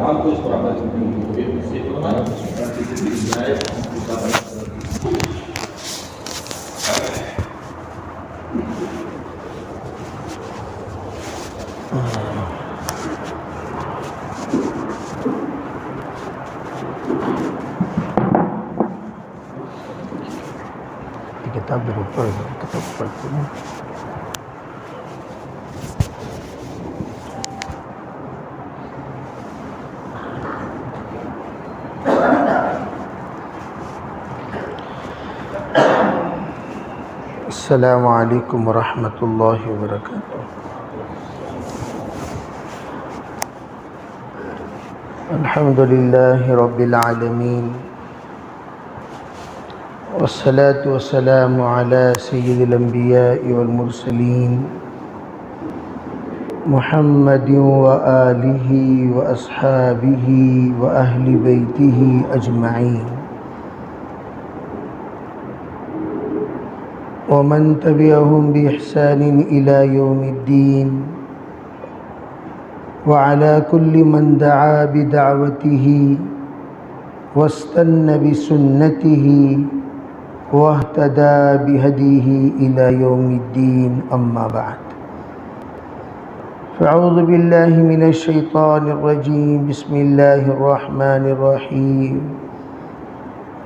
آپ کو اس پر عمل سے فرمائیں تاکہ کسی ہدایت کتاب ضرور پڑھ دو، کتاب پڑھتے ہیں. السلام علیکم ورحمۃ اللہ وبرکاتہ. الحمد للہ رب العالمین والصلاة والسلام على سید الانبیاء والمرسلین محمد وآلہ واصحابہ واہل بیتہ اجمعین ومن تبعهم بإحسان إلى يوم الدين وعلى كل من دعا بدعوته واستنى بسنته واهتدى بهديه إلى يوم الدين. أما بعد، فأعوذ بالله من الشيطان الرجيم. بسم الله الرحمن الرحيم.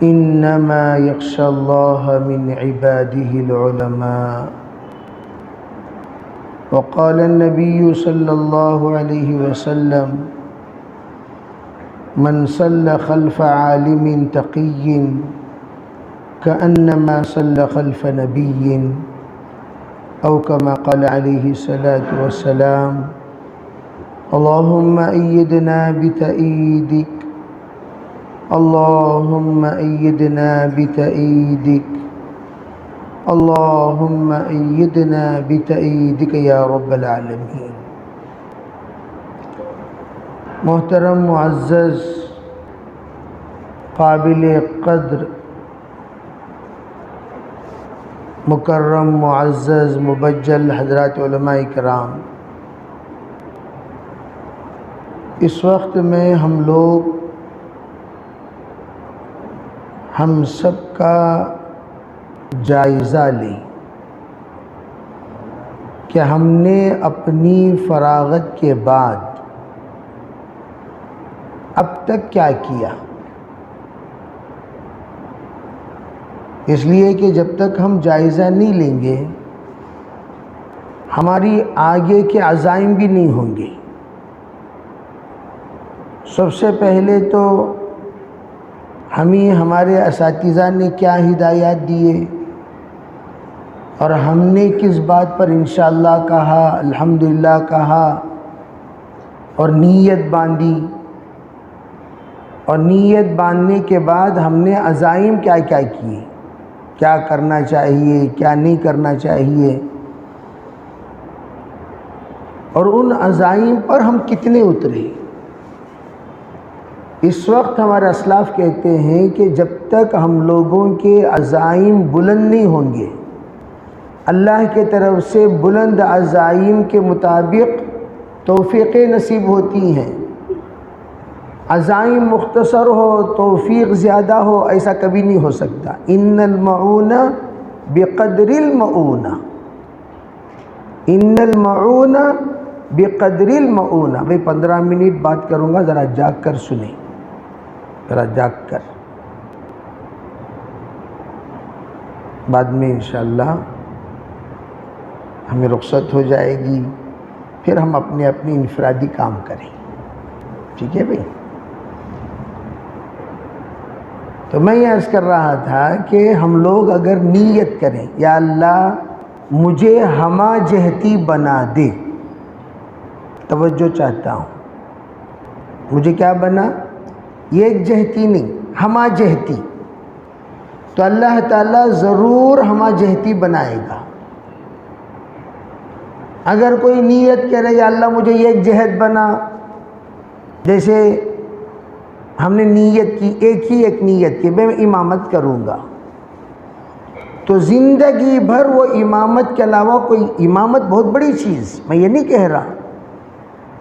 إنما يخشى الله من عباده العلماء. وقال النبي صلى الله عليه وسلم: من صلى خلف عالم تقي كأنما صلى خلف نبي، أو كما قال عليه الصلاة والسلام: اللهم أيدنا بتأييدك، اللهم أيدنا بتأييدك، اللهم أيدنا بتأييدك یا رب العالمین. محترم معزز قابل قدر مکرم معزز مبجل حضرات علماء کرام، اس وقت میں ہم لوگ ہم سب کا جائزہ لیں کہ ہم نے اپنی فراغت کے بعد اب تک کیا کیا. اس لیے کہ جب تک ہم جائزہ نہیں لیں گے ہماری آگے کے عزائم بھی نہیں ہوں گے. سب سے پہلے تو ہمیں ہمارے اساتذہ نے کیا ہدایات دیے اور ہم نے کس بات پر انشاءاللہ کہا، الحمدللہ کہا اور نیت باندھی، اور نیت باندھنے کے بعد ہم نے عزائم کیا کیا کیے، کیا کرنا چاہیے کیا نہیں کرنا چاہیے، اور ان عزائم پر ہم کتنے اترے. اس وقت ہمارے اسلاف کہتے ہیں کہ جب تک ہم لوگوں کے عزائم بلند نہیں ہوں گے، اللہ کے طرف سے بلند عزائم کے مطابق توفیقیں نصیب ہوتی ہیں. عزائم مختصر ہو توفیق زیادہ ہو، ایسا کبھی نہیں ہو سکتا. ان المعون بقدر المعونہ، ان المعون بقدر المعونہ. بھئی 15 منٹ بات کروں گا، ذرا جاگ کر سنیں، ذرا جاگ کر. بعد میں انشاءاللہ ہمیں رخصت ہو جائے گی، پھر ہم اپنے انفرادی کام کریں. ٹھیک ہے بھئی؟ تو میں یہ عرض کر رہا تھا کہ ہم لوگ اگر نیت کریں یا اللہ مجھے ہمہ جہتی بنا دے، توجہ چاہتا ہوں، مجھے کیا بنا؟ ایک جہتی نہیں، ہمہ جہتی. تو اللہ تعالیٰ ضرور ہمہ جہتی بنائے گا. اگر کوئی نیت کرے یا اللہ مجھے ایک جہت بنا، جیسے ہم نے نیت کی، ایک نیت کی میں امامت کروں گا، تو زندگی بھر وہ امامت کے علاوہ کوئی، امامت بہت بڑی چیز، میں یہ نہیں کہہ رہا،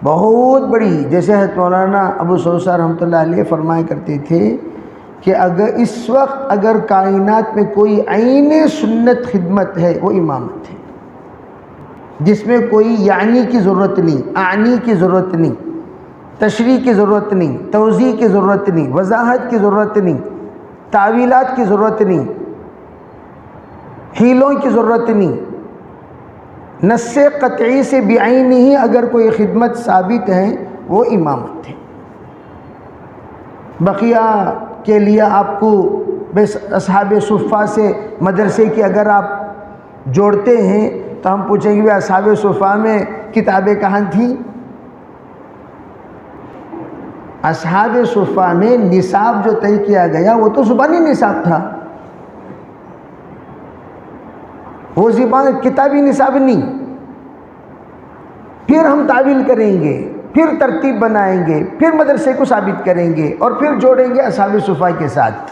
بہت بڑی، جیسے حضرت مولانا ابو سوسہ رحمۃ اللہ علیہ فرمایا کرتے تھے کہ اگر اس وقت اگر کائنات میں کوئی عین سنت خدمت ہے وہ امامت ہے، جس میں کوئی یعنی کی ضرورت نہیں، اعنی کی ضرورت نہیں، تشریح کی ضرورت نہیں، توضیح کی ضرورت نہیں، وضاحت کی ضرورت نہیں، تعویلات کی ضرورت نہیں، حیلوں کی ضرورت نہیں، نص قطعی سے بعینہ ہی اگر کوئی خدمت ثابت ہے وہ امامت ہے۔ بقیہ کے لیے آپ کو بس اصحاب صفہ سے مدرسے کی اگر آپ جوڑتے ہیں تو ہم پوچھیں گے اصحاب صفہ میں کتابیں کہاں تھیں؟ اصحاب صفہ میں نصاب جو طے کیا گیا وہ تو زبانی نصاب تھا، وہ زبان کتابی نصاب نہیں۔ پھر ہم تعویل کریں گے، پھر ترتیب بنائیں گے، پھر مدرسے کو ثابت کریں گے اور پھر جوڑیں گے اصحاب صفہ کے ساتھ۔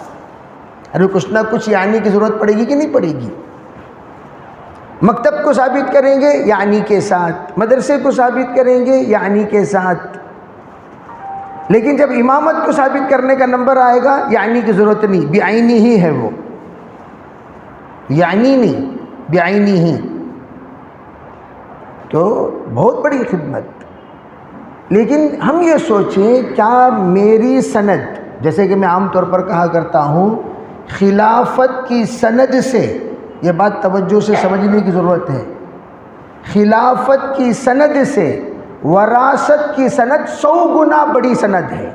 ارے کچھ نہ کچھ یعنی کی ضرورت پڑے گی کہ نہیں پڑے گی؟ مکتب کو ثابت کریں گے یعنی کے ساتھ، مدرسے کو ثابت کریں گے یعنی کے ساتھ، لیکن جب امامت کو ثابت کرنے کا نمبر آئے گا یعنی کی ضرورت نہیں، بعینی ہی ہے وہ، یعنی نہیں بعینی ہی۔ تو بہت بڑی خدمت۔ لیکن ہم یہ سوچیں کیا میری سند، جیسے کہ میں عام طور پر کہا کرتا ہوں خلافت کی سند سے، یہ بات توجہ سے سمجھنے کی ضرورت ہے، خلافت کی سند سے وراثت کی سند 100 گنا بڑی سند ہے۔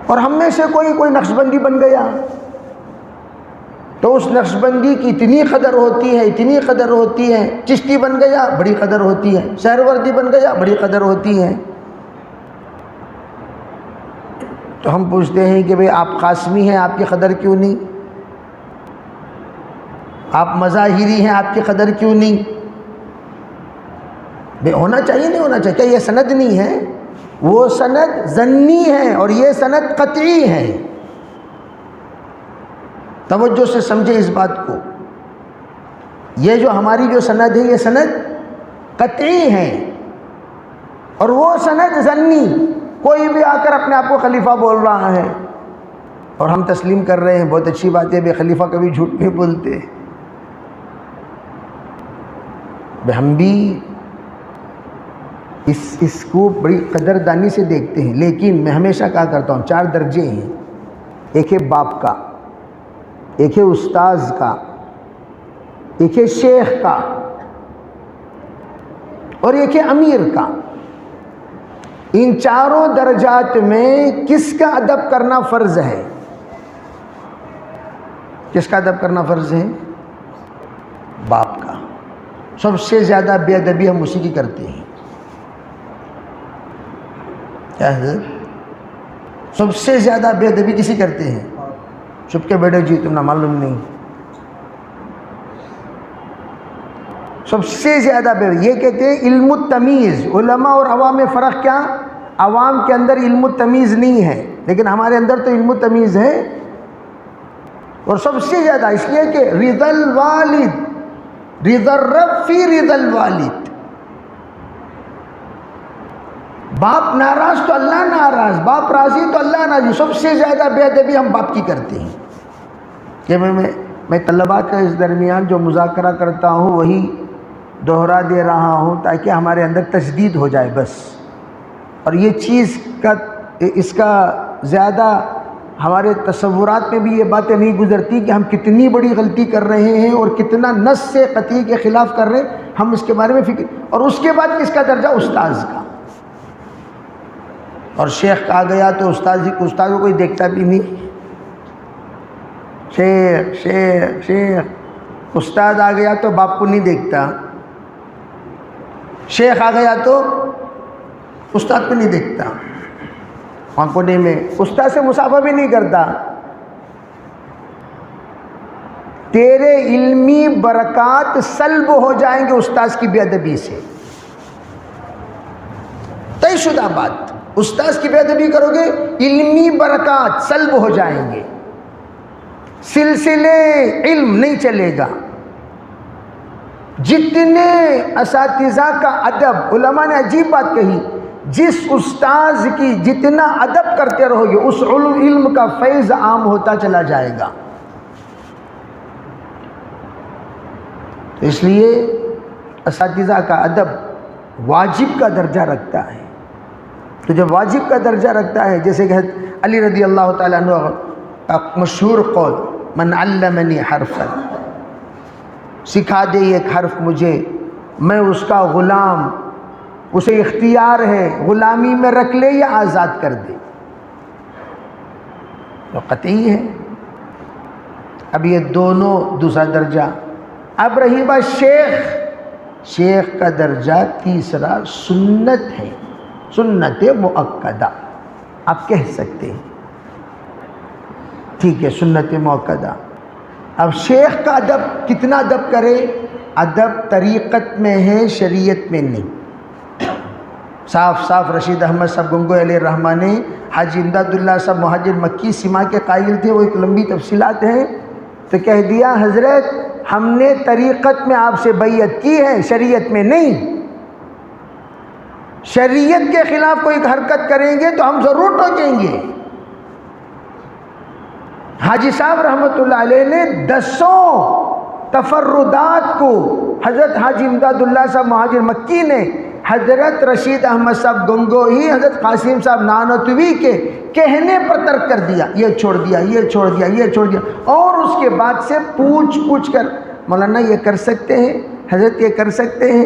اور ہم میں سے کوئی نقشبندی بن گیا تو اس نقشبندی کی اتنی قدر ہوتی ہے، اتنی قدر ہوتی ہے، چشتی بن گیا بڑی قدر ہوتی ہے، سہروردی بن گیا بڑی قدر ہوتی ہے۔ تو ہم پوچھتے ہیں کہ بھئی آپ قاسمی ہیں، آپ کی قدر کیوں نہیں؟ آپ مظاہری ہیں، آپ کی قدر کیوں نہیں؟ بھئی ہونا چاہیے نہیں ہونا چاہیے؟ کیا یہ سند نہیں ہے؟ وہ سند ظنی ہے اور یہ سند قطعی ہے۔ توجہ سے سمجھیں اس بات کو، یہ جو ہماری جو سند ہے یہ سند قطعی ہے اور وہ سند ظنی۔ کوئی بھی آ کر اپنے آپ کو خلیفہ بول رہا ہے اور ہم تسلیم کر رہے ہیں، بہت اچھی بات ہے، بے خلیفہ کبھی جھوٹ نہیں بولتے۔ ہم بھی اس کو بڑی قدردانی سے دیکھتے ہیں، لیکن میں ہمیشہ کہا کرتا ہوں 4 درجے ہیں، ایک ہے باپ کا، ایک ہے استاذ کا، ایک ہے شیخ کا اور ایک ہے امیر کا۔ ان چاروں درجات میں کس کا ادب کرنا فرض ہے؟ کس کا ادب کرنا فرض ہے؟ باپ کا۔ سب سے زیادہ بے ادبی ہم اسی کی کرتے ہیں۔ کیا ہے؟ سب سے زیادہ بے ادبی کسی کرتے ہیں؟ چھپ کے بیٹھے جی تم نہ معلوم نہیں۔ سب سے زیادہ یہ کہتے ہیں علم التمیز۔ علماء اور عوام میں فرق کیا؟ عوام کے اندر علم التمیز نہیں ہے، لیکن ہمارے اندر تو علم التمیز ہے۔ اور سب سے زیادہ اس لیے کہ رضا الوالد، رضا الرب فی رضا الوالد۔ باپ ناراض تو اللہ ناراض، باپ راضی تو اللہ راضی۔ سب سے زیادہ بے ادبی ہم باپ کی کرتے ہیں۔ کہ میں طلباء کا اس درمیان جو مذاکرہ کرتا ہوں وہی دوہرا دے رہا ہوں تاکہ ہمارے اندر تجدید ہو جائے بس۔ اور یہ چیز اس کا زیادہ ہمارے تصورات میں بھی یہ باتیں نہیں گزرتی کہ ہم کتنی بڑی غلطی کر رہے ہیں اور کتنا نص سے قطعی کے خلاف کر رہے ہیں، ہم اس کے بارے میں فکر۔ اور اس کے بعد کس کا درجہ؟ استاذ کا۔ اور شیخ آ گیا تو استاذ کو کوئی دیکھتا بھی نہیں۔ شیخ شیخ شیخ۔ استاد آ گیا تو باپ کو نہیں دیکھتا، شیخ آ گیا تو استاد کو نہیں دیکھتا، کونے میں استاد سے مصافحہ بھی نہیں کرتا۔ تیرے علمی برکات سلب ہو جائیں گے استاذ کی بے ادبی سے، طے شدہ بات۔ استاذ کی بے ادبی کرو گے علمی برکات سلب ہو جائیں گے، سلسلے علم نہیں چلے گا۔ جتنے اساتذہ کا ادب، علماء نے عجیب بات کہی، جس استاذ کی جتنا ادب کرتے رہو گے اس علم کا فیض عام ہوتا چلا جائے گا۔ اس لیے اساتذہ کا ادب واجب کا درجہ رکھتا ہے۔ تو جب واجب کا درجہ رکھتا ہے، جیسے کہ علی رضی اللہ تعالیٰ عنہ مشہور قول، من علمنی حرفا، سکھا دے ایک حرف مجھے، میں اس کا غلام، اسے اختیار ہے غلامی میں رکھ لے یا آزاد کر دے، تو قطعی ہے۔ اب یہ دونوں دوسرا درجہ۔ اب رہی بات شیخ کا درجہ تیسرا سنت ہے، سنت مؤکدہ آپ کہہ سکتے ہیں، ٹھیک ہے، سنت مؤکدہ۔ اب شیخ کا ادب کتنا ادب کرے؟ ادب طریقت میں ہے، شریعت میں نہیں۔ صاف رشید احمد صاحب گنگوئی علیہ الرحمہ نے حاجی امداد اللہ صاحب مہاجر مکی سما کے قائل تھے، وہ ایک لمبی تفصیلات ہیں، تو کہہ دیا حضرت ہم نے طریقت میں آپ سے بیعت کی ہے، شریعت میں نہیں۔ شریعت کے خلاف کوئی حرکت کریں گے تو ہم ضرور ٹوکیں گے۔ حاجی صاحب رحمۃ اللہ علیہ نے 10 تفردات کو حضرت حاجی امداد اللہ صاحب مہاجر مکی نے حضرت رشید احمد صاحب گنگوئی، حضرت قاسم صاحب نانوتوی کے کہنے پر ترک کر دیا، یہ چھوڑ دیا، یہ چھوڑ دیا، یہ چھوڑ دیا، اور اس کے بعد سے پوچھ کر مولانا یہ کر سکتے ہیں، حضرت یہ کر سکتے ہیں؟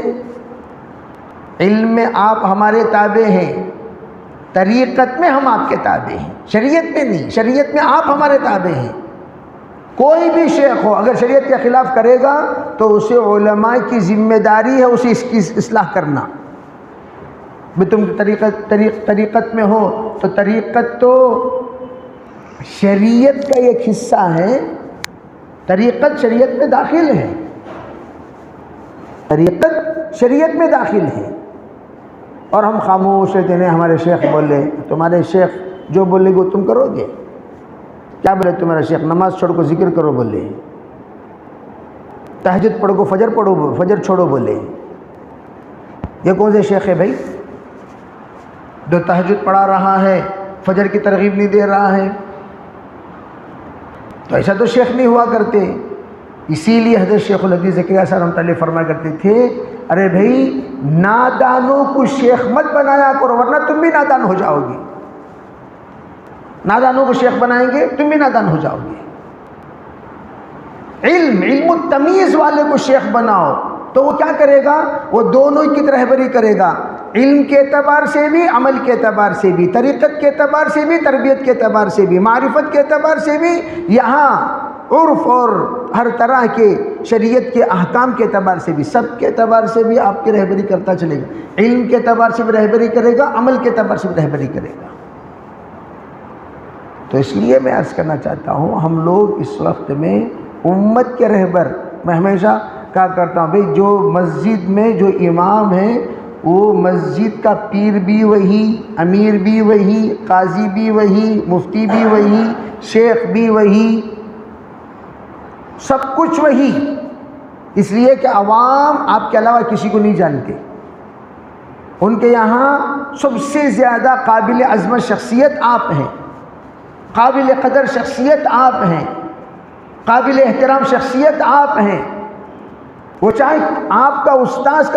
علم میں آپ ہمارے تابع ہیں، طریقت میں ہم آپ کے تابع ہیں، شریعت میں نہیں، شریعت میں آپ ہمارے تابع ہیں۔ کوئی بھی شیخ ہو اگر شریعت کے خلاف کرے گا تو اسے علماء کی ذمہ داری ہے اسے اس کی اصلاح کرنا۔ بھی تم طریقت میں ہو تو طریقت تو شریعت کا ایک حصہ ہے، طریقت شریعت میں داخل ہے، طریقت شریعت میں داخل ہے، اور ہم خاموش رہتے ہیں۔ ہمارے شیخ بولے، تمہارے شیخ جو بولے گے تم کرو گے؟ کیا بولے تمہارا شیخ؟ نماز چھوڑ کو ذکر کرو بولے، تہجد پڑھو کو فجر پڑھو، فجر چھوڑو بولے۔ یہ کون سے شیخ ہے بھائی جو تہجد پڑھا رہا ہے فجر کی ترغیب نہیں دے رہا ہے؟ تو ایسا تو شیخ نہیں ہوا کرتے۔ اسی لیے حضرت شیخ الحدیث زکریا صاحب رحمۃ اللہ علیہ فرمایا کرتے تھے، ارے بھائی نادانوں کو شیخ مت بنایا کرو ورنہ تم بھی نادان ہو جاؤ گے۔ نادانوں کو شیخ بنائیں گے تم بھی نادان ہو جاؤ گے۔ علم التمیز والے کو شیخ بناؤ تو وہ کیا کرے گا؟ وہ دونوں کی رہبری کرے گا، علم کے اعتبار سے بھی، عمل کے اعتبار سے بھی، طریقت کے اعتبار سے بھی، تربیت کے اعتبار سے بھی، معرفت کے اعتبار سے بھی، یہاں عرف اور ہر طرح کے شریعت کے احکام کے اعتبار سے بھی، سب کے اعتبار سے بھی آپ کی رہبری کرتا چلے گا۔ علم کے اعتبار سے بھی رہبری کرے گا، عمل کے اعتبار سے بھی رہبری کرے گا۔ تو اس لیے میں عرض کرنا چاہتا ہوں، ہم لوگ اس وقت میں امت کے رہبر، میں ہمیشہ کہا کرتا ہوں بھئی جو مسجد میں جو امام ہے وہ مسجد کا پیر بھی وہی، امیر بھی وہی، قاضی بھی وہی، مفتی بھی وہی، شیخ بھی وہی، سب کچھ وہی، اس لیے کہ عوام آپ کے علاوہ کسی کو نہیں جانتے۔ ان کے یہاں سب سے زیادہ قابل عظمت شخصیت آپ ہیں، قابل قدر شخصیت آپ ہیں، قابل احترام شخصیت آپ ہیں۔ وہ چاہے آپ کا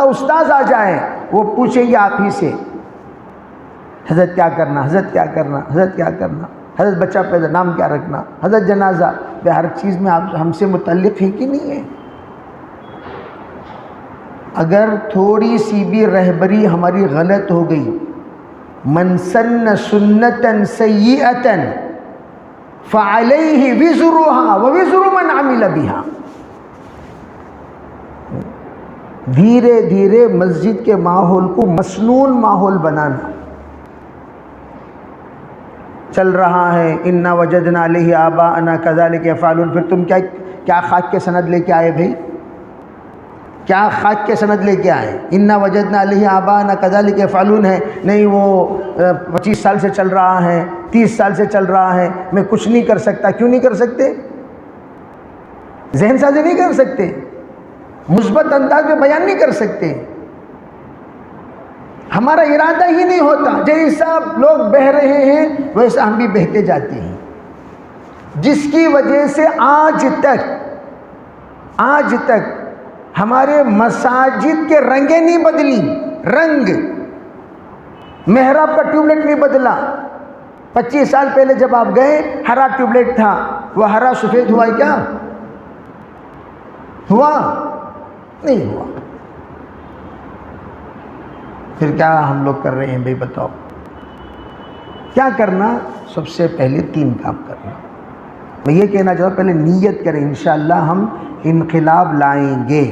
استاذ آ جائے وہ پوچھیں گے آپ ہی سے، حضرت کیا کرنا، حضرت کیا کرنا، حضرت کیا کرنا، حضرت بچہ پیدا نام کیا رکھنا، حضرت جنازہ، ہر چیز میں آپ ہم سے متعلق ہے کہ نہیں ہے؟ اگر تھوڑی سی بھی رہبری ہماری غلط ہو گئی، من سن سنتا سیئتا فعلیہ وزرها ووزر من عمل بها۔ دھیرے دھیرے مسجد کے ماحول کو مسنون ماحول بنانا چل رہا ہے، انا وجدنا علیہ آباءنا کذالک یفعلون۔ پھر تم کیا خاک کے سند لے کے آئے بھائی؟ کیا خاک کے سند لے کے آئے؟ انا وجدنا علیہ آباءنا کذالک یفعلون ہے، نہیں وہ 25 سال سے چل رہا ہے، 30 سال سے چل رہا ہے، میں کچھ نہیں کر سکتا۔ کیوں نہیں کر سکتے؟ ذہن سازی نہیں کر سکتے؟ مثبت انداز میں بیان نہیں کر سکتے. ہمارا ارادہ ہی نہیں ہوتا. جیسا لوگ بہہ رہے ہیں ویسا ہم بھی بہتے جاتے ہیں، جس کی وجہ سے آج تک ہمارے مساجد کے رنگیں نہیں بدلی. رنگ محراب کا ٹیوب لائٹ نہیں بدلا. 25 سال پہلے جب آپ گئے ہرا ٹیوب لائٹ تھا، وہ ہرا سفید ہوا کیا؟ ہوا نہیں ہوا. پھر کیا ہم لوگ کر رہے ہیں بھائی بتاؤ؟ کیا کرنا؟ سب سے پہلے 3 کام کرنا. میں یہ کہنا چاہتا ہوں پہلے نیت کریں، انشاءاللہ ہم انقلاب لائیں گے.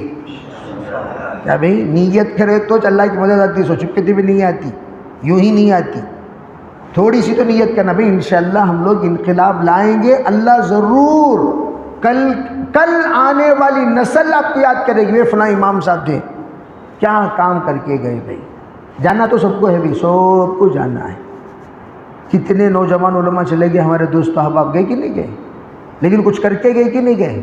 کیا بھائی نیت کرے تو اللہ کی مدد آتی، سو چپکتی بھی نہیں آتی، یوں ہی نہیں آتی. تھوڑی سی تو نیت کرنا بھائی انشاءاللہ ہم لوگ انقلاب لائیں گے. اللہ ضرور کل آنے والی نسل آپ کو یاد کرے گی، فلاں امام صاحب تھے کیا کام کر کے گئے. بھائی جانا تو سب کو ہے، بھائی سب کو جانا ہے. کتنے نوجوان علماء چلے گئے، ہمارے دوست احباب گئے کہ نہیں گئے؟ لیکن کچھ کر کے گئے کہ نہیں گئے؟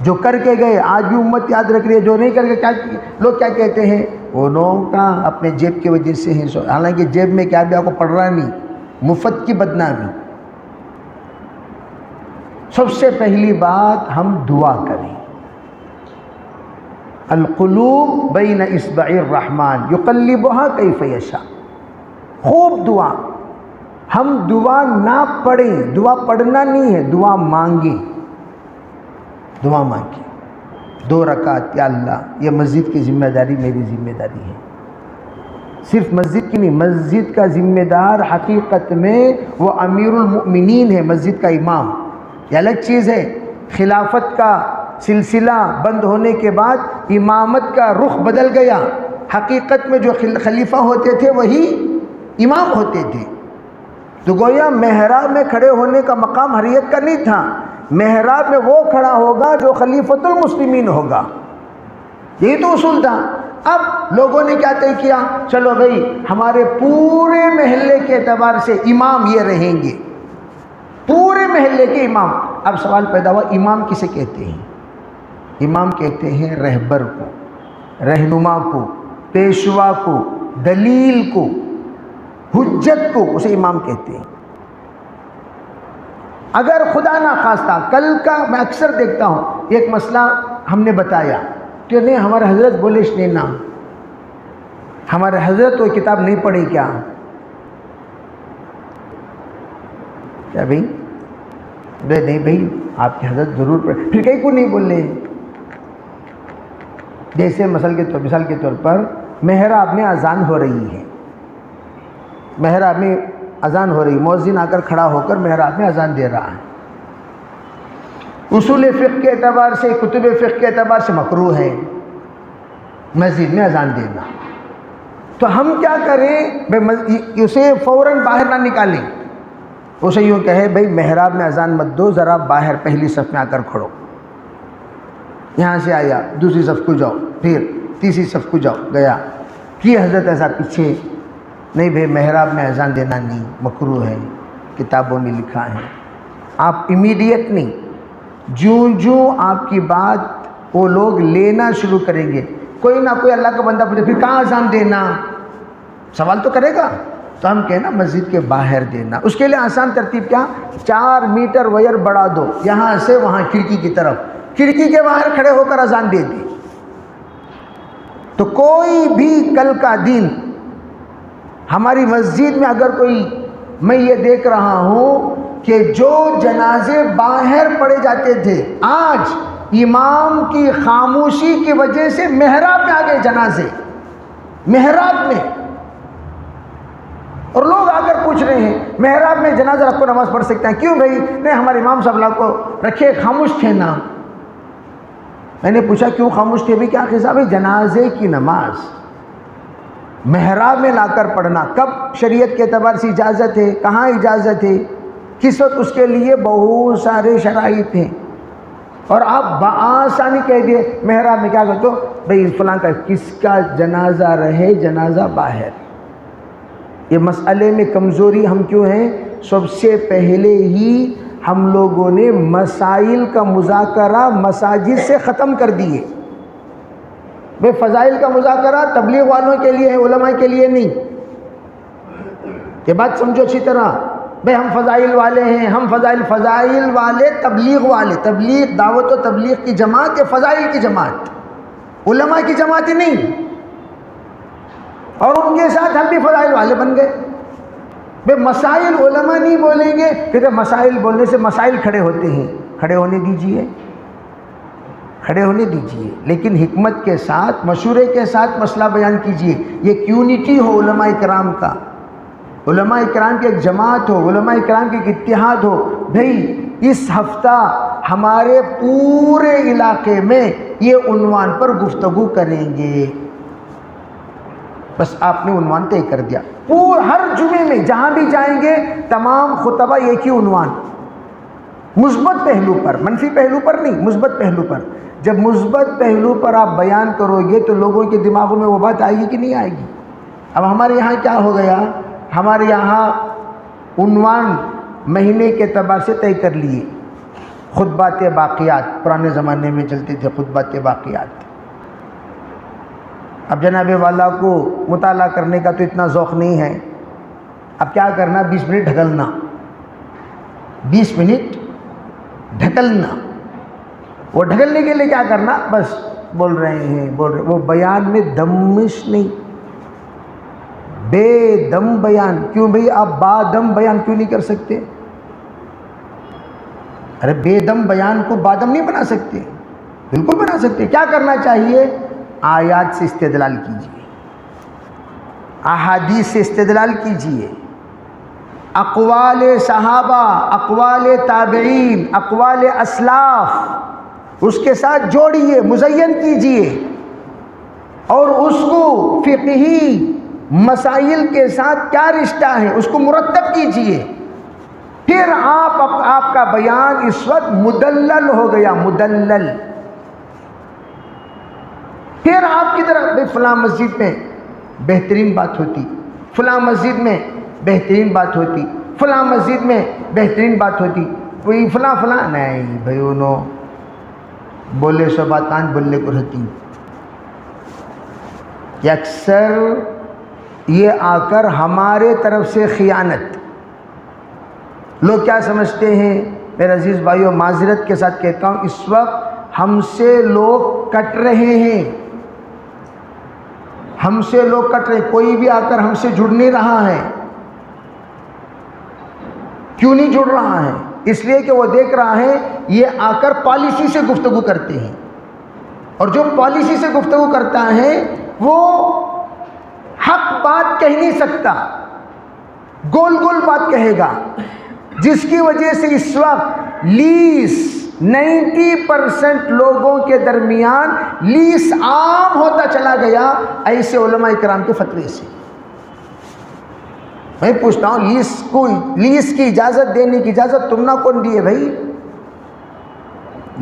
جو کر کے گئے آج بھی امت یاد رکھ رہی ہے. جو نہیں کر کے لوگ کیا کہتے ہیں؟ انہوں کا اپنے جیب کی وجہ سے ہے. حالانکہ جیب میں کیا بھی آپ کو پڑ رہا نہیں، مفت کی بدنامی. سب سے پہلی بات ہم دعا کریں. القلوب بین اصبع الرحمن یقلبها کیف یشاء. خوب دعا. ہم دعا نہ پڑھیں، دعا پڑھنا نہیں ہے، دعا مانگیں. دعا مانگیں 2 رکعت. یا اللہ یہ مسجد کی ذمہ داری میری ذمہ داری ہے. صرف مسجد کی نہیں، مسجد کا ذمہ دار حقیقت میں وہ امیر المؤمنین ہے، مسجد کا امام. یہ الگ چیز ہے. خلافت کا سلسلہ بند ہونے کے بعد امامت کا رخ بدل گیا. حقیقت میں جو خلیفہ ہوتے تھے وہی امام ہوتے تھے. تو گویا محراب میں کھڑے ہونے کا مقام حریت کا نہیں تھا. محراب میں وہ کھڑا ہوگا جو خلیفۃ المسلمین ہوگا. یہی تو اصول تھا. اب لوگوں نے کیا طے کیا؟ چلو بھائی ہمارے پورے محلے کے اعتبار سے امام یہ رہیں گے، پورے محلے کے امام. اب سوال پیدا ہوا امام کسے کہتے ہیں؟ امام کہتے ہیں رہبر کو، رہنما کو، پیشوا کو، دلیل کو، حجت کو، اسے امام کہتے ہیں. اگر خدا نخواستہ کل کا میں اکثر دیکھتا ہوں ایک مسئلہ ہم نے بتایا کہ نہیں ہمارے حضرت بولے نہیں نا، ہمارے حضرت وہ کتاب نہیں پڑھی کیا بھائی؟ نہیں بھائی آپ کی حضرت ضرور پڑھے. پھر کہیں کو نہیں بول رہے. جیسے مثال کے طور پر محراب میں اذان ہو رہی ہے، محراب میں اذان ہو رہی، مؤذن آ کر کھڑا ہو کر محراب میں اذان دے رہا ہے. اصول فقہ کے اعتبار سے، کتب فقہ کے اعتبار سے مکروہ ہے مسجد میں اذان دینا. تو ہم کیا کریں؟ اسے فوراً باہر نہ نکالیں. اسے یوں کہے بھائی محراب میں اذان مت دو، ذرا باہر پہلی صف میں آ کر کھڑو. یہاں سے آیا دوسری صف کو جاؤ، پھر تیسری صف کو جاؤ، گیا کہ حضرت ایسا پیچھے نہیں بھائی محراب میں اذان دینا نہیں، مکروہ ہے، کتابوں میں لکھا ہے. آپ امیڈیٹ نہیں، جو آپ کی بات وہ لوگ لینا شروع کریں گے. کوئی نہ کوئی اللہ کا بندہ پوچھے پھر کہاں اذان دینا، سوال تو کرے گا. تو ہم کہنا مسجد کے باہر دینا. اس کے لیے آسان ترتیب کیا؟ 4 میٹر وائر بڑھا دو، یہاں سے وہاں کھڑکی کی طرف، کھڑکی کے باہر کھڑے ہو کر اذان دے دی. تو کوئی بھی کل کا دن ہماری مسجد میں اگر کوئی، میں یہ دیکھ رہا ہوں کہ جو جنازے باہر پڑے جاتے تھے آج امام کی خاموشی کی وجہ سے محراب میں آ گئے جنازے، محراب میں. اور لوگ آ کر پوچھ رہے ہیں محراب میں جنازہ رکھ کو نماز پڑھ سکتے ہیں؟ کیوں بھائی؟ نہیں ہمارے امام صاحب اللہ کو رکھے خاموش تھے نا. میں نے پوچھا کیوں خاموش تھے؟ بھی کیا حساب ہے؟ جنازے کی نماز محراب میں لا کر پڑھنا کب شریعت کے اعتبار سے اجازت ہے؟ کہاں اجازت ہے؟ کس وقت؟ اس کے لیے بہت سارے شرائط ہیں. اور آپ بآسانی کہہ دیے محراب میں کیا کرتے ہو بھائی فلاں کا، کس کا جنازہ رہے جنازہ باہر. یہ مسئلے میں کمزوری ہم کیوں ہیں؟ سب سے پہلے ہی ہم لوگوں نے مسائل کا مذاکرہ مساجد سے ختم کر دیے. بھئی فضائل کا مذاکرہ تبلیغ والوں کے لیے ہے، علماء کے لیے نہیں. یہ بات سمجھو اچھی طرح. بھئی ہم فضائل والے ہیں، ہم فضائل والے تبلیغ دعوت و تبلیغ کی جماعت، یہ فضائل کی جماعت، علماء کی جماعت ہی نہیں. اور ان کے ساتھ ہم بھی فضائل والے بن گئے. بھئی مسائل علماء نہیں بولیں گے، کہ مسائل بولنے سے مسائل کھڑے ہوتے ہیں. کھڑے ہونے دیجئے، لیکن حکمت کے ساتھ، مشورے کے ساتھ مسئلہ بیان کیجئے. یہ یونٹی ہو علماء کرام کا، علماء کرام کی ایک جماعت ہو، علماء کرام کی ایک اتحاد ہو. بھئی اس ہفتہ ہمارے پورے علاقے میں یہ عنوان پر گفتگو کریں گے. بس آپ نے عنوان طے کر دیا. ہر جمعے میں جہاں بھی جائیں گے تمام خطبہ ایک ہی عنوان، مثبت پہلو پر، منفی پہلو پر نہیں، مثبت پہلو پر. جب مثبت پہلو پر آپ بیان کرو گے تو لوگوں کے دماغوں میں وہ بات آئے گی کہ نہیں آئے گی؟ اب ہمارے یہاں کیا ہو گیا، ہمارے یہاں عنوان مہینے کے اعتبار سے طے کر لیے. خطبات باقیات، پرانے زمانے میں چلتے تھے خطبات باقیات. اب جناب والا کو مطالعہ کرنے کا تو اتنا ذوق نہیں ہے. اب کیا کرنا، 20 منٹ ڈھکلنا، 20 منٹ ڈھکلنا. وہ ڈھکلنے کے لیے کیا کرنا، بس بول رہے ہیں. وہ بیان میں دمش نہیں، بے دم بیان. کیوں بھئی آپ با دم بیان کیوں نہیں کر سکتے؟ ارے بے دم بیان کو با دم نہیں بنا سکتے، بالکل بنا سکتے. کیا کرنا چاہیے، آیات سے استدلال کیجئے، احادیث سے استدلال کیجئے، اقوال صحابہ، اقوال تابعین، اقوال اسلاف اس کے ساتھ جوڑیے، مزین کیجئے، اور اس کو فقہی مسائل کے ساتھ کیا رشتہ ہے اس کو مرتب کیجئے. پھر آپ کا بیان اس وقت مدلل ہو گیا، مدلل. پھر آپ کی طرف فلاں مسجد میں بہترین بات ہوتی، فلاں مسجد میں بہترین بات ہوتی، فلاں مسجد میں بہترین بات ہوتی، کوئی فلاں نہیں بھائی انہوں بولے سو باتان بولے کو رہتی. کہ اکثر یہ آ کر ہمارے طرف سے خیانت. لوگ کیا سمجھتے ہیں، میرے عزیز بھائیو معذرت کے ساتھ کہتا ہوں، اس وقت ہم سے لوگ کٹ رہے ہیں، ہم سے لوگ کٹ رہے. کوئی بھی آ کر ہم سے جڑ نہیں رہا ہے. کیوں نہیں جڑ رہا ہے؟ اس لیے کہ وہ دیکھ رہا ہے یہ آ کر پالیسی سے گفتگو کرتے ہیں، اور جو پالیسی سے گفتگو کرتا ہے وہ حق بات کہہ نہیں سکتا، گول گول بات کہے گا، جس کی وجہ سے اس وقت 90% لوگوں کے درمیان لیس عام ہوتا چلا گیا ایسے علماء کرام کے فتوے سے. میں پوچھتا ہوں لیس کی اجازت دینے کی اجازت تم نہ کون دیے بھائی؟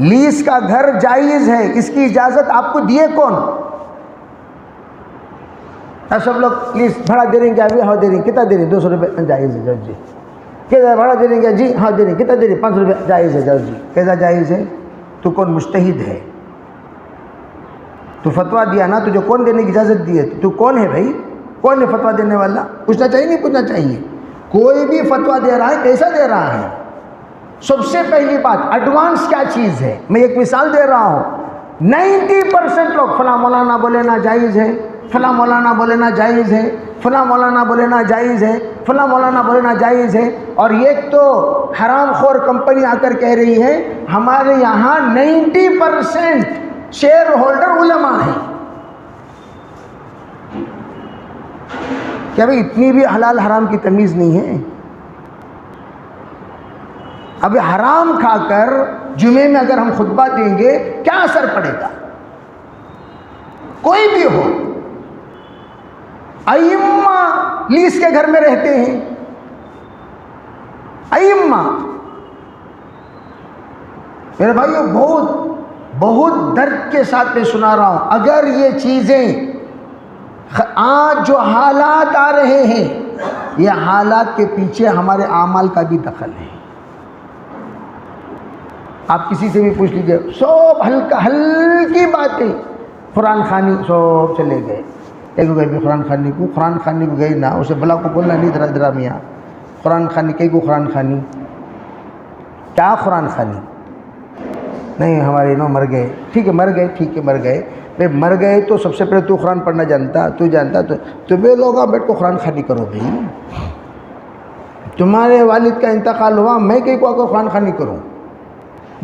لیس کا گھر جائز ہے، اس کی اجازت آپ کو دیے کون؟ سب لوگ لیس بھاڑا دے رہے ہیں کیا؟ ہاں دے رہے ہیں. کتنا دے رہے ہیں؟ 200 روپے. جائز ہے جی. کیسا بھاڑا دے رہے ہیں کیا؟ جی ہاں دے رہے ہیں. کتنا دے رہے ہیں؟ 500 روپے. جائز ہے جی. کیسا جائز ہے؟ تو کون مجتہد ہے؟ تو فتویٰ دیا نا، تجھے کون دینے کی اجازت دی ہے؟ تو کون ہے بھائی؟ کون ہے فتویٰ دینے والا؟ پوچھنا چاہیے نہیں پوچھنا چاہیے؟ کوئی بھی فتویٰ دے رہا ہے کیسا دے رہا ہے؟ سب سے پہلی بات ایڈوانس کیا چیز ہے؟ میں ایک مثال دے رہا ہوں. 90% لوگ فلاں مولانا بولے نا جائز ہے، فلاں مولانا بولے نا جائز ہے، فلاں مولانا بولے نا جائز ہے، فلاں مولانا بولے نا جائز ہے. اور ایک تو حرام خور کمپنی آ کر کہہ رہی ہے ہمارے یہاں 90% شیئر ہولڈر علماء ہیں. کیا بھئی اتنی بھی حلال حرام کی تمیز نہیں ہے؟ اب حرام کھا کر جمعے میں اگر ہم خطبہ دیں گے کیا اثر پڑے گا؟ کوئی بھی ہو، ائمہ لیس کے گھر میں رہتے ہیں، ائمہ. میرے بھائیو بہت درد کے ساتھ میں سنا رہا ہوں. اگر یہ چیزیں آج جو حالات آ رہے ہیں، یہ حالات کے پیچھے ہمارے اعمال کا بھی دخل ہے. آپ کسی سے بھی پوچھ لیجئے، سب ہلکی باتیں، قرآن خوانی سب چلے گئے. ایک گئے بھی قرآن خوانی کو گئی نا, اسے بلا کو بولنا نہیں درا میاں قرآن خوانی کئی کو قرآن خوانی کیا قرآن خوانی نہیں, ہمارے نو مر گئے, ٹھیک ہے مر گئے, ٹھیک ہے مر گئے, بھائی مر گئے تو سب سے پہلے تو قرآن پڑھنا جانتا, تو جانتا تو بے لوگا بیٹھ کو قرآن خوانی کرو بھائی. تمہارے والد کا انتقال ہوا, میں کہیں کو آ قرآن خوانی کروں,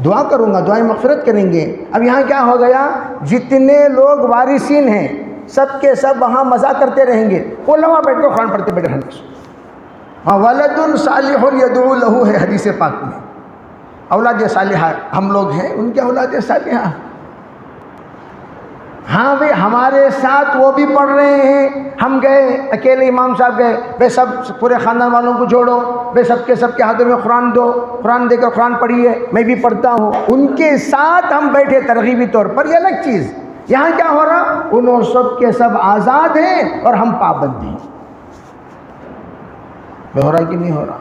دعا کروں گا, دعائیں مغفرت کریں گے. اب یہاں کیا ہو گیا, جتنے لوگ وارثین ہیں سب کے سب وہاں مزہ کرتے رہیں گے, علماء بیٹھ کو قرآن پڑھتے بیٹھے رہنا. ہاں ولد صالح یدعو لہ ہے حدیث پاک میں, اولاد صالحہ ہم لوگ ہیں, ان کے اولاد صالحہ. ہاں بھئی ہمارے ساتھ وہ بھی پڑھ رہے ہیں, ہم گئے اکیلے امام صاحب گئے, بے سب پورے خاندان والوں کو جوڑو, بے سب کے ہاتھوں میں قرآن دو, قرآن دے کر قرآن پڑھیے, میں بھی پڑھتا ہوں, ان کے ساتھ ہم بیٹھے ترغیبی طور پر, یہ الگ چیز. یہاں کیا ہو رہا, انہوں سب کے سب آزاد ہیں اور ہم پابند ہیں. ہو رہا کہ نہیں ہو رہا؟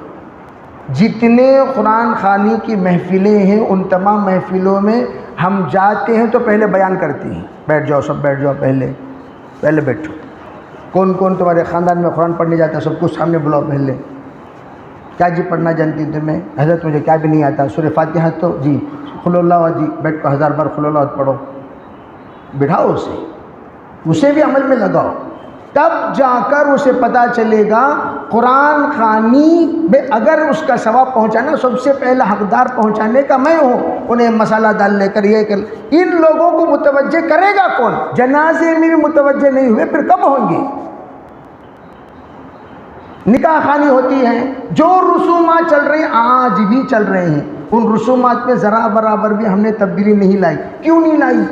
جتنے قرآن خوانی کی محفلیں ہیں ان تمام محفلوں میں ہم جاتے ہیں تو پہلے بیان کرتے ہیں, بیٹھ جاؤ سب بیٹھ جاؤ, پہلے بیٹھو. کون کون تمہارے خاندان میں قرآن پڑھنے جاتا ہے سب کچھ سامنے بلاؤ پہلے. کیا جی پڑھنا جانتی تمہیں؟ حضرت مجھے کیا بھی نہیں آتا, سورہ فاتحہ تو جی, قل اللہ جی بیٹھ کو 1000 بار قل اللہ پڑھو, بٹھاؤ اسے بھی عمل میں لگاؤ, تب جا کر اسے پتہ چلے گا قرآن خوانی میں اگر اس کا ثواب پہنچانا سب سے پہلا حقدار پہنچانے کا میں ہوں. انہیں مسالہ دال لے کر یہ کر, ان لوگوں کو متوجہ کرے گا کون؟ جنازے میں بھی متوجہ نہیں ہوئے پھر کب ہوں گے؟ نکاح خوانی ہوتی ہے, جو رسومات چل رہے ہیں آج بھی چل رہے ہیں, ان رسومات میں ذرا برابر بھی ہم نے تبدیلی نہیں لائی. کیوں نہیں لائی؟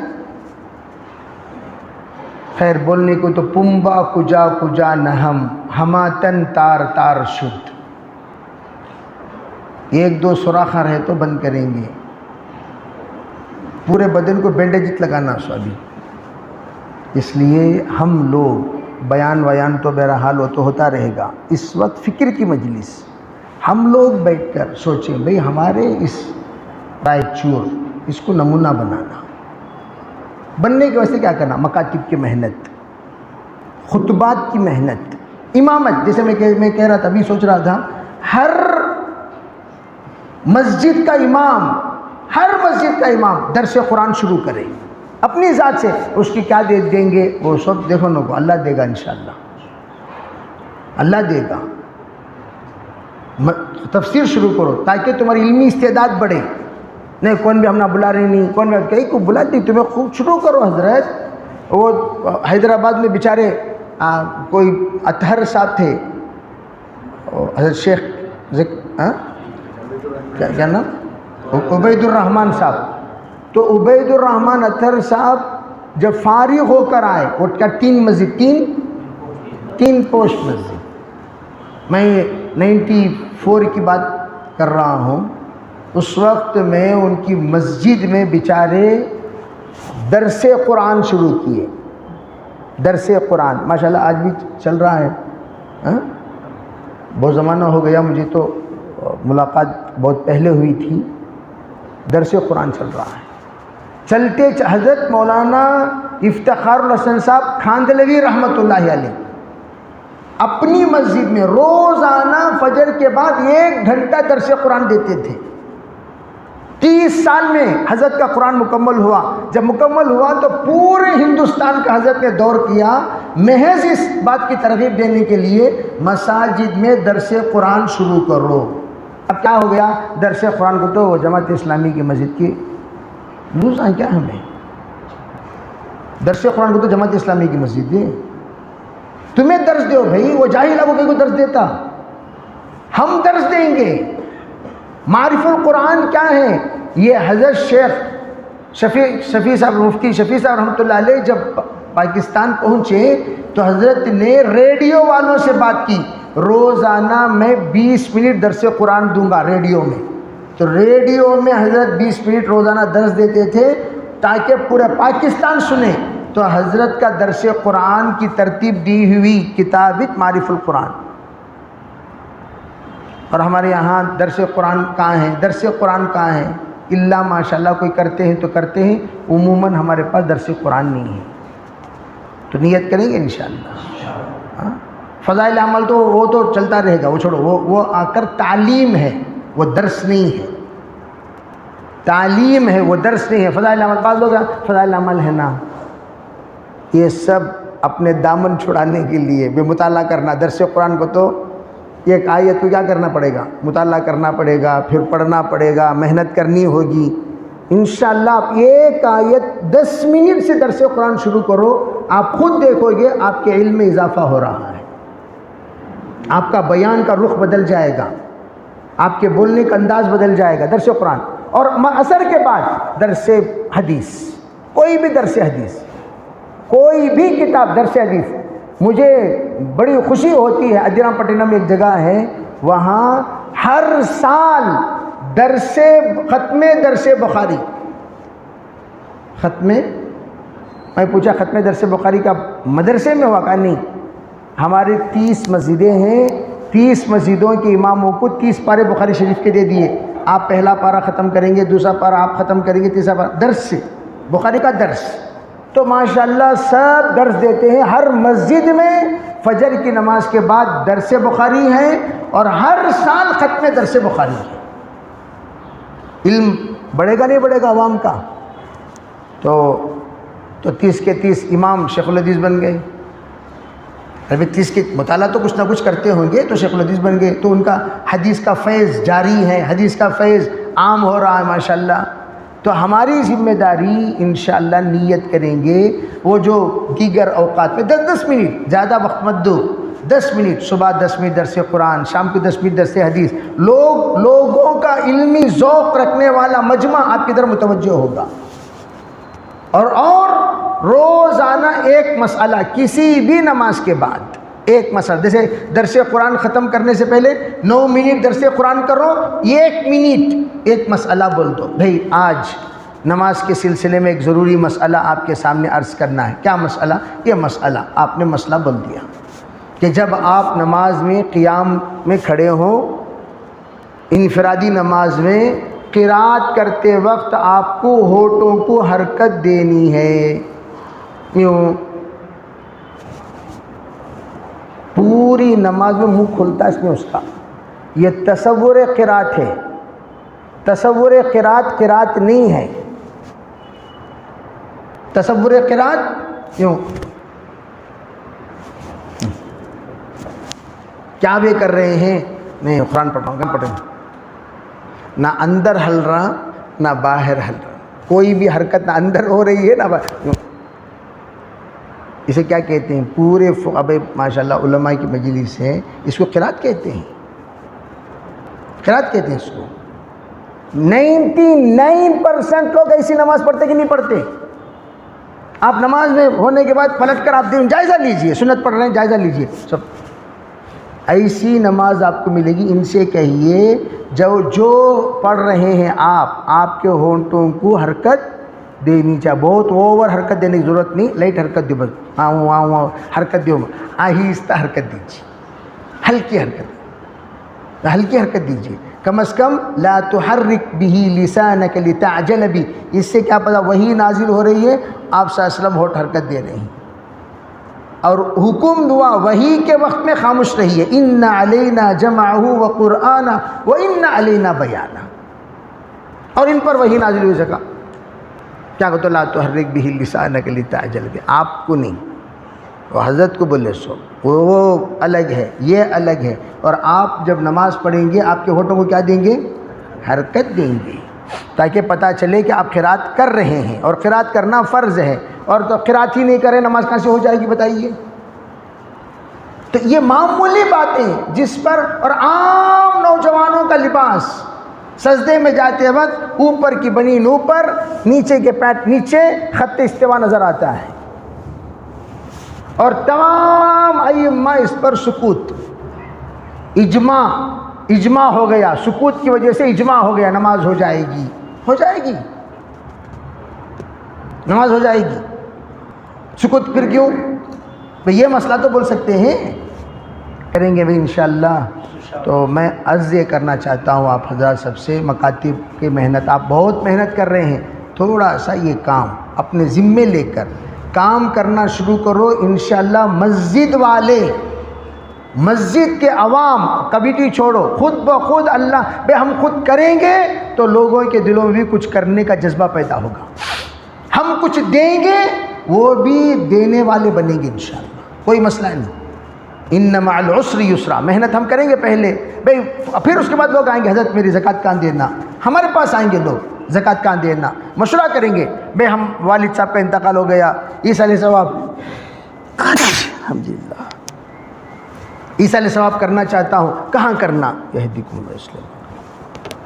خیر بولنے کو تو پمبا کجا کجا نہم ہماتن تار تار شد, ایک دو سوراخاں رہے تو بند کریں گے, پورے بدن کو بینڈیج لگانا سو ابھی. اس لیے ہم لوگ بیان تو بہرحال وہ تو ہوتا رہے گا. اس وقت فکر کی مجلس, ہم لوگ بیٹھ کر سوچیں بھئی ہمارے اس رائچور اس کو نمونہ بنانا, بننے کے واسطے کیا کرنا؟ مکاتب کی محنت, خطبات کی محنت, امامت. جیسے میں کہہ رہا تھا, ابھی سوچ رہا تھا, ہر مسجد کا امام درس قرآن شروع کرے اپنی ذات سے. اس کی کیا دیں گے وہ سب دیکھو نا, کو اللہ دے گا انشاءاللہ, اللہ دے گا. تفسیر شروع کرو تاکہ تمہاری علمی استعداد بڑھے. نہیں کون بھی ہم نہ بلا رہے نہیں, کون بھی کئی کو بلاتی, تمہیں خوب شروع کرو. حضرت وہ حیدرآباد میں بیچارے کوئی اطہر صاحب تھے, حضرت شیخ کیا نام, عبید الرحمن صاحب. تو عبید الرحمن اطہر صاحب جب فارغ ہو کر آئے, وہ کیا 3 مسجد, 3 پوسٹ مسجد, میں 94 کی بات کر رہا ہوں. اس وقت میں ان کی مسجد میں بیچارے درس قرآن شروع کیے, درس قرآن ماشاءاللہ آج بھی چل رہا ہے. بہت زمانہ ہو گیا, مجھے تو ملاقات بہت پہلے ہوئی تھی. درس قرآن چل رہا ہے, چلتے حضرت مولانا افتخار الحسن صاحب کھاندلوی رحمۃ اللہ علیہ اپنی مسجد میں روزانہ فجر کے بعد 1 گھنٹہ درس قرآن دیتے تھے. 30 سال میں حضرت کا قرآن مکمل ہوا. جب مکمل ہوا تو پورے ہندوستان کا حضرت نے دور کیا, محض اس بات کی ترغیب دینے کے لیے مساجد میں درس قرآن شروع کرو. اب کیا ہو گیا, درس قرآن کو تو جماعت اسلامی کی مسجد کی روز کیا ہمیں, درس قرآن کو تو جماعت اسلامی کی مسجد دے, تمہیں درس دو بھائی, وہ جاہل ابو کو درس دیتا, ہم درس دیں گے. معرف القرآن کیا ہے؟ یہ حضرت شیخ شفیع صاحب, مفتی شفیع صاحب رحمۃ اللہ علیہ جب پاکستان پہنچے تو حضرت نے ریڈیو والوں سے بات کی, روزانہ میں 20 منٹ درس قرآن دوں گا ریڈیو میں. تو ریڈیو میں حضرت 20 منٹ روزانہ درس دیتے تھے تاکہ پورے پاکستان سنے. تو حضرت کا درس قرآن کی ترتیب دی ہوئی کتاب معرف القرآن. اور ہمارے یہاں درس قرآن کہاں ہیں, درس قرآن کہاں ہیں؟ اللہ ماشاءاللہ کوئی کرتے ہیں تو کرتے ہیں, عموماً ہمارے پاس درس قرآن نہیں ہے. تو نیت کریں گے انشاءاللہ. فضائل عمل تو وہ تو چلتا رہے گا، وہ چھوڑو، وہ آ کر تعلیم ہے، وہ درس نہیں ہے. تعلیم ہے، وہ درس نہیں ہے. فضائل عمل بعض لوگ فضائل عمل ہے نا، یہ سب اپنے دامن چھڑانے کے لیے بے مطالعہ کرنا. درس قرآن کو تو ایک آیت کو کیا کرنا پڑے گا؟ مطالعہ کرنا پڑے گا، پھر پڑھنا پڑے گا، محنت کرنی ہوگی. انشاءاللہ آپ ایک آیت 10 منٹ سے درس قرآن شروع کرو، آپ خود دیکھو گے آپ کے علم میں اضافہ ہو رہا ہے، آپ کا بیان کا رخ بدل جائے گا، آپ کے بولنے کا انداز بدل جائے گا. درس قرآن اور عصر کے بعد درس حدیث، کوئی بھی درس حدیث، کوئی بھی کتاب درس حدیث. مجھے بڑی خوشی ہوتی ہے، ادیرام پٹنم ایک جگہ ہے، وہاں ہر سال ختم درس بخاری، میں پوچھا ختم درس بخاری کا مدرسے میں ہوا؟ کہ نہیں. ہمارے 30 مسجدیں ہیں، 30 مسجدوں کے اماموں کو 30 پارے بخاری شریف کے دے دیے. آپ پہلا پارہ ختم کریں گے، دوسرا پارہ آپ ختم کریں گے، تیسرا پارہ درس سے بخاری کا درس. تو ماشاءاللہ سب درس دیتے ہیں. ہر مسجد میں فجر کی نماز کے بعد درس بخاری ہے اور ہر سال ختم درس بخاری ہے. علم بڑھے گا نہیں بڑھے گا عوام کا؟ تو 30 کے 30 امام شیخ الحدیث بن گئے. ابھی 30 کے مطالعہ تو کچھ نہ کچھ کرتے ہوں گے تو شیخ الحدیث بن گئے. تو ان کا حدیث کا فیض جاری ہے، حدیث کا فیض عام ہو رہا ہے ماشاءاللہ. تو ہماری ذمہ داری انشاءاللہ نیت کریں گے. وہ جو دیگر اوقات میں 10 منٹ، زیادہ وقت مت دو، 10 منٹ، صبح 10 منٹ درس قرآن، شام کو 10 منٹ درس حدیث. لوگوں کا علمی ذوق رکھنے والا مجمع آپ کی طرف متوجہ ہوگا. اور روزانہ ایک مسئلہ، کسی بھی نماز کے بعد ایک مسئلہ. جیسے درس قرآن ختم کرنے سے پہلے 9 منٹ درس قرآن کرو، 1 منٹ ایک مسئلہ بول دو. بھئی آج نماز کے سلسلے میں ایک ضروری مسئلہ آپ کے سامنے عرض کرنا ہے. کیا مسئلہ؟ یہ مسئلہ آپ نے مسئلہ بول دیا کہ جب آپ نماز میں قیام میں کھڑے ہوں، انفرادی نماز میں قرات کرتے وقت آپ کو ہونٹوں کو حرکت دینی ہے. یوں پوری نماز میں منہ کھلتا ہے اس میں اس کا. یہ تصور قرات ہے. تصور قرات نہیں ہے. تصور قرات یوں کیا بھی کر رہے ہیں؟ نہیں قرآن پڑھ رہا ہوں، نہ اندر ہل رہا نہ باہر ہل رہا، کوئی بھی حرکت نہ اندر ہو رہی ہے نہ باہر. اسے کیا کہتے ہیں؟ پورے اب ماشاءاللہ علماء کی مجلس ہے، اس کو قرات کہتے ہیں. قرات کہتے ہیں اس کو. 99% لوگ ایسی نماز پڑھتے کہ نہیں پڑھتے؟ آپ نماز میں ہونے کے بعد پلٹ کر آپ جائزہ لیجئے، سنت پڑھ رہے ہیں جائزہ لیجئے. سب ایسی نماز آپ کو ملے گی. ان سے کہیے جو پڑھ رہے ہیں آپ کے ہونٹوں کو حرکت دینی چاہیے. بہت اوور حرکت دینے کی ضرورت نہیں، لائٹ حرکت دو بس. ہاں حرکت دو، آہستہ حرکت دیجیے، ہلکی حرکت دیجیے. کم از کم لا تحرک به لسانک لتعجل به. اس سے کیا پتہ وہی نازل ہو رہی ہے، آپ صلی اللہ علیہ وسلم ہونٹ حرکت دے رہے ہیں. اور حکم دعا وحی کے وقت میں خاموش رہیے. ان علینا جمعہ وقرآنہ وان علینا بیانہ. اور ان پر وحی نازل ہو سکا. کیا کہتے لا تحرک به لسانک لتعجل به. آپ کو نہیں، وہ حضرت کو بولے سو وہ الگ ہے، یہ الگ ہے. اور آپ جب نماز پڑھیں گے آپ کے ہونٹوں کو کیا دیں گے؟ حرکت دیں گے، تاکہ پتہ چلے کہ آپ قرات کر رہے ہیں. اور قرات کرنا فرض ہے. اور تو قرات ہی نہیں کریں نماز کہاں سے ہو جائے گی بتائیے؟ تو یہ معمولی باتیں جس پر. اور عام نوجوانوں کا لباس، سجدے میں جاتے وقت اوپر کی بنین اوپر، نیچے کے پیٹ نیچے، خط استوا نظر آتا ہے. اور تمام ائمہ اس پر سکوت. اجماع ہو گیا، سکوت کی وجہ سے اجماع ہو گیا. نماز ہو جائے گی، نماز ہو جائے گی. سکوت پھر کیوں؟ یہ مسئلہ تو بول سکتے ہیں، کریں گے بھی انشاءاللہ. تو میں عرض یہ کرنا چاہتا ہوں آپ حضرات سب سے، مکاتب کی محنت، آپ بہت محنت کر رہے ہیں. تھوڑا سا یہ کام اپنے ذمے لے کر کام کرنا شروع کرو، انشاءاللہ مسجد والے، مسجد کے عوام، کمیٹی چھوڑو، خود بخود اللہ بے ہم خود کریں گے تو لوگوں کے دلوں میں بھی کچھ کرنے کا جذبہ پیدا ہوگا، ہم کچھ دیں گے وہ بھی دینے والے بنیں گے انشاءاللہ، کوئی مسئلہ نہیں۔ ان مع العسر یسرا، محنت ہم کریں گے پہلے بھئی، پھر اس کے بعد لوگ آئیں گے حضرت میری زکوٰۃ کہاں دینا، ہمارے پاس آئیں گے لوگ زکوٰۃ کہاں دینا، مشورہ کریں گے بھئی ہم والد صاحب کا انتقال ہو گیا، عیسیٰ علیہ ثواب الحمدللہ عیسیٰ علیہ ثواب کرنا چاہتا ہوں، کہاں کرنا، یہدیکم اللہ اسلام۔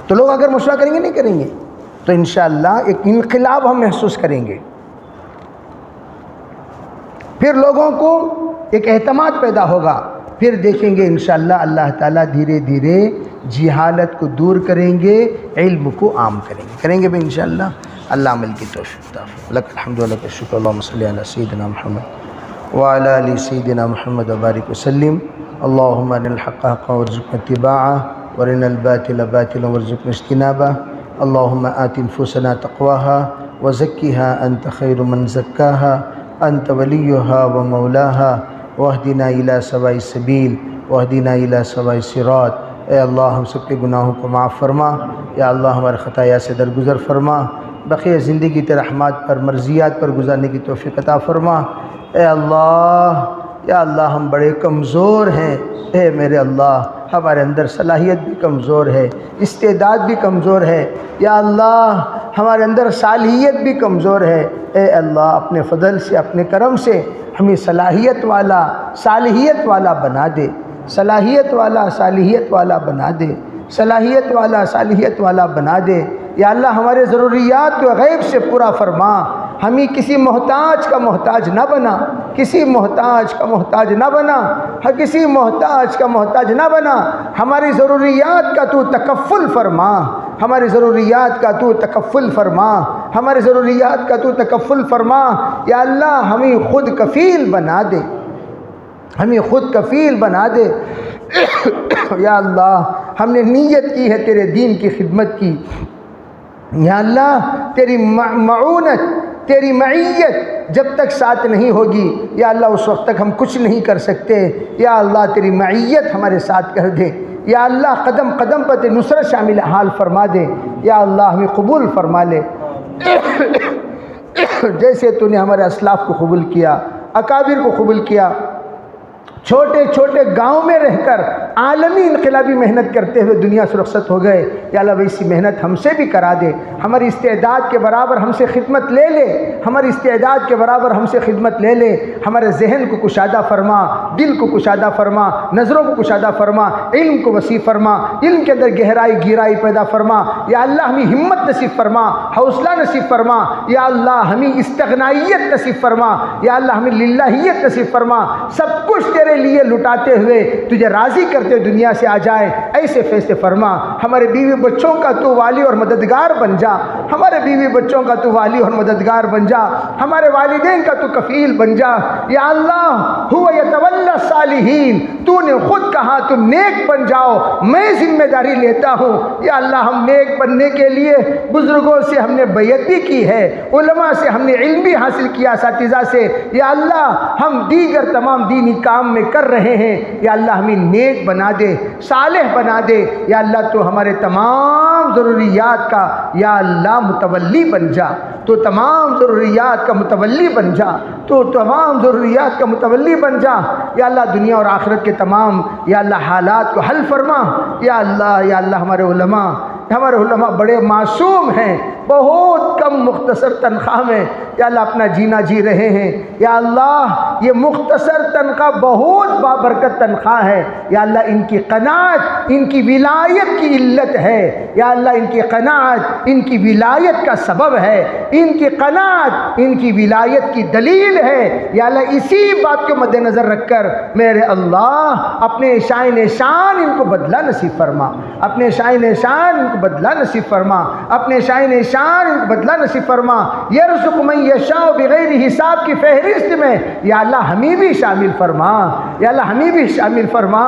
تو لوگ اگر مشورہ کریں گے نہیں کریں گے تو انشاءاللہ ایک انقلاب ہم محسوس کریں گے، پھر لوگوں کو ایک اعتماد پیدا ہوگا، پھر دیکھیں گے انشاءاللہ اللہ تعالیٰ دھیرے دھیرے جہالت کو دور کریں گے، علم کو عام کریں گے بھی انشاءاللہ۔ اللہ عمل کی توفیق عطا فرمائے۔ لک الحمد و لک الشکر، اللہم صلی علی سیدنا محمد وعلی آل سیدنا محمد وبارک وسلم۔ اللہم ارنا الحق حقا وارزقنا اتباعہ وارنا الباطل باطلا وارزقنا اجتنابہ۔ اللہم آت انفسنا تقواها وزکها انت خیر من زکاها انت ولیها ومولاها واہدنا الی سواء السبیل واہدنا الی سواء الصراط۔ اے اللہ ہم سب کے گناہوں کو معاف فرما، یا اللہ ہمارے خطایا سے درگزر فرما، بقیہ زندگی تیرے رحمات پر مرضیات پر گزارنے کی توفیق عطا فرما۔ اے اللہ، یا اللہ ہم بڑے کمزور ہیں، اے میرے اللہ ہمارے اندر صلاحیت بھی کمزور ہے، استعداد بھی کمزور ہے، یا اللہ ہمارے اندر صالحیت بھی کمزور ہے۔ اے اللہ اپنے فضل سے اپنے کرم سے ہمیں صلاحیت والا صالحیت والا بنا دے، صلاحیت والا صالحیت والا بنا دے، صلاحیت والا صالحیت والا بنا دے۔ یا اللہ ہمارے ضروریات کو غیب سے پورا فرما، ہمیں کسی محتاج کا محتاج نہ بنا، کسی محتاج کا محتاج نہ بنا، کسی محتاج کا محتاج نہ بنا۔ ہماری ضروریات کا تو تکفل فرما، ہماری ضروریات کا تو تکفل فرما، ہماری ضروریات کا تو تکفل فرما۔ یا اللہ ہمیں خود کفیل بنا دے، ہمیں خود کفیل بنا دے۔ یا اللہ ہم نے نیت کی ہے تیرے دین کی خدمت کی، یا اللہ تیری معونت تیری معیت جب تک ساتھ نہیں ہوگی یا اللہ اس وقت تک ہم کچھ نہیں کر سکتے۔ یا اللہ تیری معیت ہمارے ساتھ کر دے، یا اللہ قدم قدم پر تیری نصرت شامل حال فرما دے، یا اللہ ہمیں قبول فرما لے جیسے تو نے ہمارے اسلاف کو قبول کیا، اکابر کو قبول کیا، چھوٹے چھوٹے گاؤں میں رہ کر عالمی انقلابی محنت کرتے ہوئے دنیا سے رخصت ہو گئے۔ یا اللہ ویسی محنت ہم سے بھی کرا دے، ہماری استعداد کے برابر ہم سے خدمت لے لے، ہماری استعداد کے برابر ہم سے خدمت لے لے۔ ہمارے ذہن کو کشادہ فرما، دل کو کشادہ فرما، نظروں کو کشادہ فرما، علم کو وسیع فرما، علم کے اندر گہرائی گہرائی پیدا فرما۔ یا اللہ ہمیں ہمت نصیب فرما، حوصلہ نصیب فرما، یا اللہ ہمیں استغنائیت نصیب فرما، یا اللہ ہمیں للہیت نصیب فرما۔ سب کچھ تیرے لیے لٹاتے ہوئے تجھے راضی کرتے دنیا سے آ جائے، ایسے فیصلے فرما۔ ہمارے بیوی بچوں کا تو والی اور مددگار بن جا، ہمارے بیوی بچوں کا تو والی اور مددگار بن جا، ہمارے والدین کا تو کفیل بن جا۔ یا اللہ هو یتولی الصالحین، تو نے خود کہا تم نیک بن جاؤ، میں ذمہ داری لیتا ہوں۔ یا اللہ ہم نیک بننے کے لیے بزرگوں سے ہم نے بیعت بھی کی ہے، علماء سے ہم نے علم بھی حاصل کیا، اساتذہ سے۔ یا اللہ ہم دیگر تمام دینی کام میں کر رہے ہیں، یا اللہ ہمیں نیک بنا دے، صالح بنا دے۔ یا اللہ تو ہمارے تمام ضروریات کا یا اللہ متولی بن جا، تو تمام ضروریات کا متولی بن جا، تو تمام ضروریات کا متولی بن جا۔ یا اللہ دنیا اور آخرت کے تمام یا اللہ حالات کو حل فرما۔ یا اللہ ہمارے علماء بڑے معصوم ہیں، بہت کم مختصر تنخواہ میں یا اللہ اپنا جینا جی رہے ہیں۔ یا اللہ یہ مختصر تنخواہ بہت بابرکت تنخواہ ہے، یا اللہ ان کی قناعت ان کی ولایت کی علت ہے، یا اللہ ان کی قناعت ان کی ولایت کا سبب ہے، ان کی قناعت ان کی ولایت کی دلیل ہے۔ یا اللہ اسی بات کو مد نظر رکھ کر میرے اللہ اپنے شائن شان ان کو بدلہ نصیب فرما، اپنے شائن شان ان کو بدلہ نصیب فرما، اپنے شائن شان ان کو بدلہ نصیب فرما۔ یرزق من یشاء بغیر حساب کی فہرست میں یا اللہ ہمیں بھی شامل فرما۔ یا اللہ ہمیں بھی شامل فرما،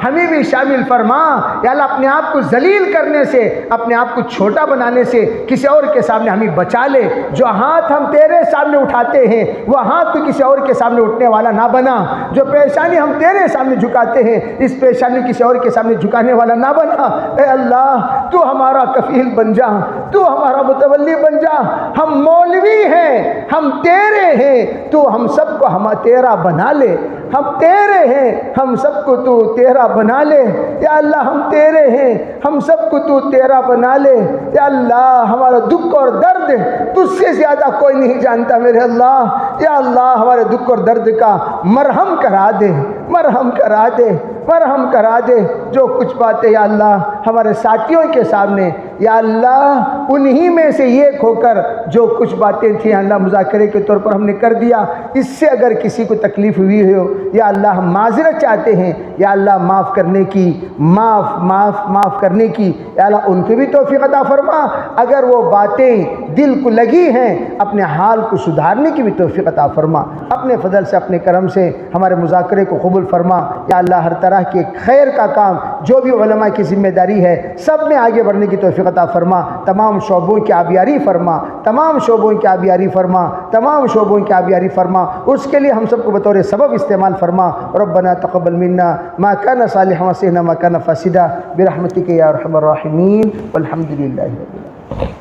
ہمیں بھی شامل فرما یا اللہ، اپنے آپ کو ذلیل کرنے سے، اپنے آپ کو چھوٹا بنانے سے کسی اور کے سامنے ہمیں بچا لے۔ جو ہاتھ ہم تیرے سامنے اٹھاتے ہیں وہ ہاتھ تو کسی اور کے سامنے اٹھنے والا نہ بنا، جو پیشانی ہم تیرے سامنے جھکاتے ہیں اس پیشانی کسی اور کے سامنے جھکانے والا نہ بنا۔ اے اللہ تو ہمارا کفیل بن جا، تو ہمارا متولی بن جا۔ ہم مولوی ہیں، ہم تیرے ہیں، تو ہم سب کو تیرا بنا لے۔ ہم تیرے ہیں، ہم سب کو تو تیرا بنا لے۔ یا اللہ ہم تیرے ہیں، ہم سب کو تو تیرا بنا لے۔ یا اللہ ہمارا دکھ اور درد تجھ سے زیادہ کوئی نہیں جانتا میرے اللہ۔ یا اللہ ہمارے دکھ اور درد کا مرہم کرا دے، مرہم کرا دے، مرہم کرا دے۔ جو کچھ باتیں یا اللہ ہمارے ساتھیوں کے سامنے یا اللہ انہی میں سے ایک ہو کر جو کچھ باتیں تھیں اللہ مذاکرے کے طور پر ہم نے کر دیا، اس سے اگر کسی کو تکلیف ہوئی ہو یا اللہ ہم معذرت چاہتے ہیں یا اللہ معاف کرنے کی، معاف کرنے کی یا اللہ ان کی بھی توفیق عطا فرما۔ اگر وہ باتیں دل کو لگی ہیں اپنے حال کو سدھارنے کی بھی توفیق عطا فرما۔ اپنے فضل سے اپنے کرم سے ہمارے مذاکرے کو قبول فرما یا اللہ۔ ہر طرح کے خیر کا کام جو بھی علماء کی ذمہ داری ہے سب میں آگے بڑھنے کی توفیق عطا فرما۔ تمام شعبوں کی آبیاری فرما، تمام شعبوں کی آبیاری فرما، تمام شعبوں کی آبیاری فرما۔ اس کے لیے ہم سب کو بطور سبب استعمال فرما۔ ربنا تقبل منا ما كان صالحا وسيئا ما كان فاسدا برحمتك يا ارحم الراحمين والحمد لله رب العالمين۔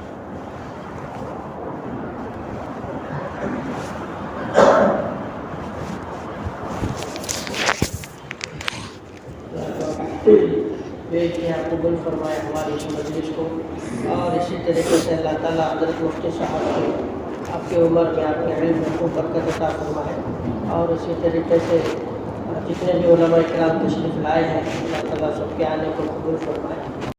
قبول فرمائے ہماری اس مجلس کو، اور اسی طریقے سے اللہ تعالیٰ حضرت مفتی صاحب کو آپ کی عمر میں، آپ کے علم میں خوب برکت عطا فرمائے، اور اسی طریقے سے جتنے بھی علماء کرام تشریف لائے ہیں اللہ تعالیٰ سب کے آنے کو قبول فرمائے۔